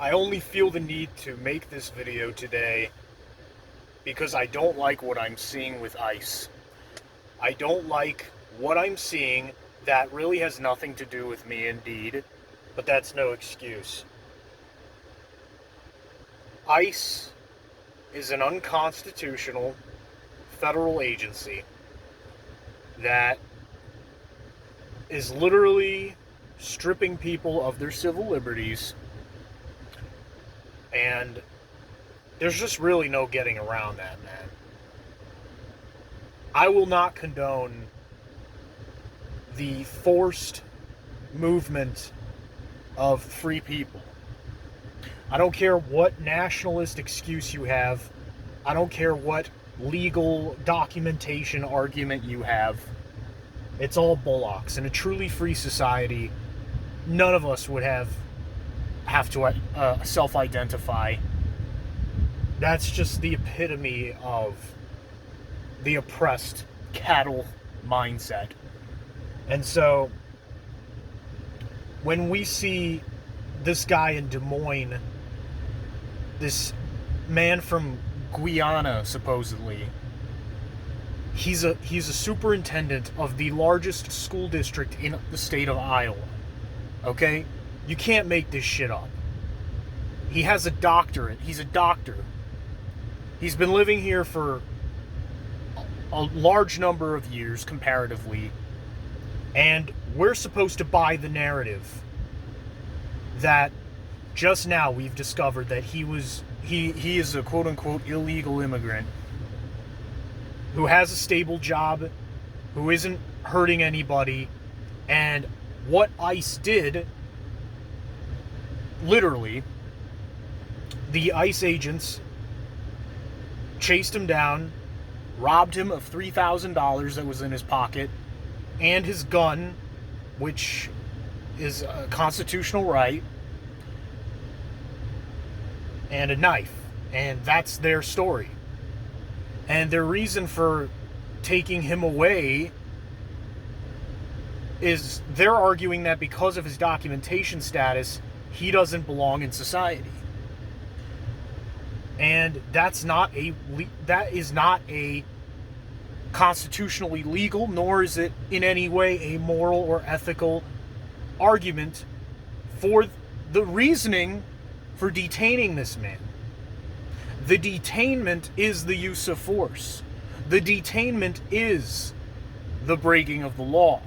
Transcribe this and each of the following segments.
I only feel the need to make this video today because I don't like what I'm seeing with ICE. I don't like what I'm seeing. That really has nothing to do with me, indeed, but that's no excuse. ICE is an unconstitutional federal agency that is literally stripping people of their civil liberties, and there's just really no getting around that, man. I will not condone the forced movement of free people. I don't care what nationalist excuse you have. I don't care what legal documentation argument you have. It's all bullocks. In a truly free society, none of us would have to self-identify. That's just the epitome of the oppressed cattle mindset. And so, when we see this guy in Des Moines, this man from Guyana, supposedly, he's a superintendent of the largest school district in the state of Iowa. Okay? You can't make this shit up. He has a doctorate. He's a doctor. He's been living here for a large number of years, comparatively. And we're supposed to buy the narrative that just now we've discovered that he is a quote-unquote illegal immigrant who has a stable job, who isn't hurting anybody, and what ICE did, literally, the ICE agents chased him down, robbed him of $3,000 that was in his pocket, and his gun, which is a constitutional right, and a knife. And that's their story. And their reason for taking him away is they're arguing that because of his documentation status, he doesn't belong in society. And that is not a constitutionally legal, nor is it in any way a moral or ethical argument for the reasoning for detaining this man. The detainment is the use of force. The detainment is the breaking of the law.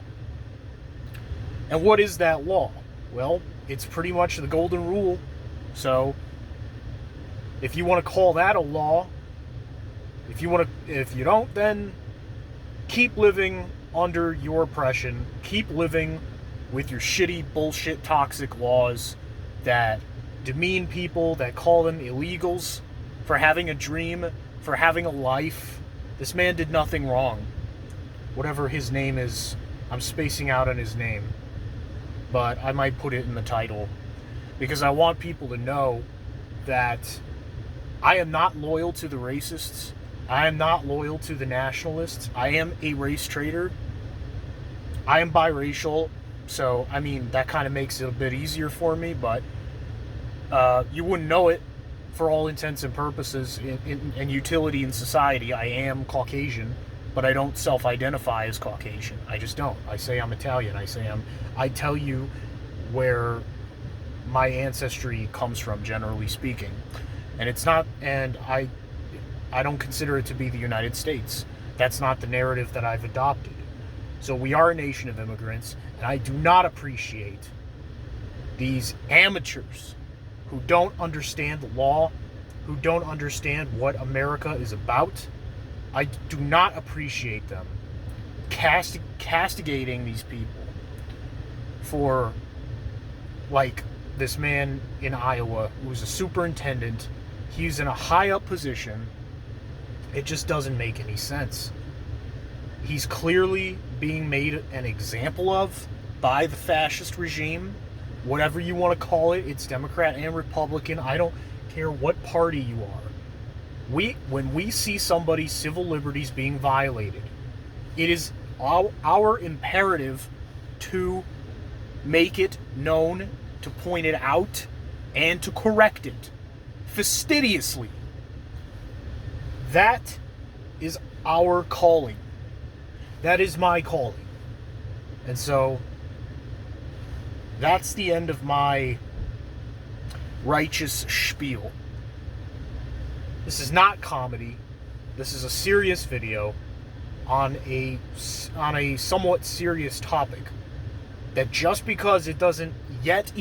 And what is that law? Well, it's pretty much the golden rule. So, if you want to call that a law, if you don't, then keep living under your oppression. Keep living with your shitty, bullshit, toxic laws that demean people, that call them illegals for having a dream, for having a life. This man did nothing wrong. Whatever his name is, I'm spacing out on his name, but I might put it in the title because I want people to know that I am not loyal to the racists. I am not loyal to the nationalists. I am a race traitor. I am biracial, so, I mean, that kind of makes it a bit easier for me, but you wouldn't know it for all intents and purposes in utility in society. I am Caucasian, but I don't self-identify as Caucasian. I just don't. I say I'm Italian. I tell you where my ancestry comes from, generally speaking. And it's not, and I don't consider it to be the United States. That's not the narrative that I've adopted. So we are a nation of immigrants, and I do not appreciate these amateurs who don't understand the law, who don't understand what America is about. I do not appreciate them castigating these people for, like, this man in Iowa who was a superintendent. He's in a high up position. It just doesn't make any sense. He's clearly being made an example of by the fascist regime. Whatever you want to call it, it's Democrat and Republican. I don't care what party you are. When we see somebody's civil liberties being violated, it is our imperative to make it known, to point it out, and to correct it fastidiously. That is our calling. That is my calling. And so that's the end of my righteous spiel. This is not comedy. This is a serious video on a somewhat serious topic that just because it doesn't yet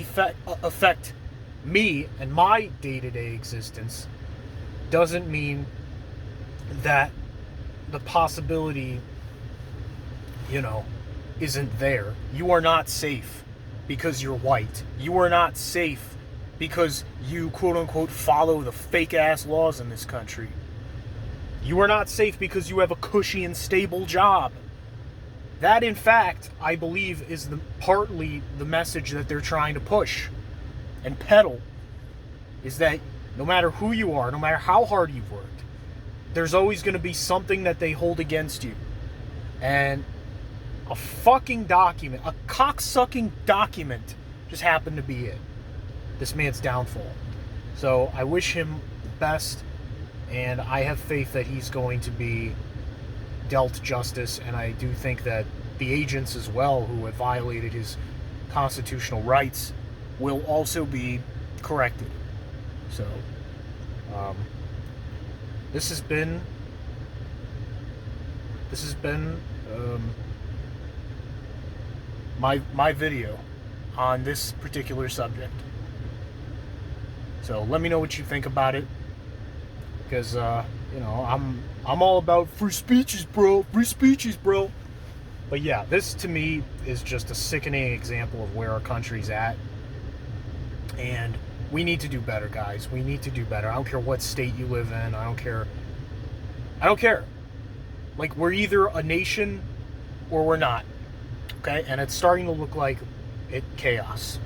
affect me and my day-to-day existence doesn't mean that the possibility, isn't there. You are not safe because you're white. You are not safe because you, quote-unquote, follow the fake-ass laws in this country. You are not safe because you have a cushy and stable job. That, in fact, I believe is partly the message that they're trying to push and peddle, is that no matter who you are, no matter how hard you've worked, there's always going to be something that they hold against you. And a fucking document, a cocksucking document, just happened to be it. This man's downfall. So I wish him the best, and I have faith that he's going to be dealt justice, and I do think that the agents as well who have violated his constitutional rights will also be corrected. So, this has been my video on this particular subject. So let me know what you think about it, because I'm all about free speeches, bro. Free speeches, bro. But yeah, this to me is just a sickening example of where our country's at, and we need to do better, guys. We need to do better. I don't care what state you live in. I don't care. Like, we're either a nation or we're not. Okay? And it's starting to look like chaos.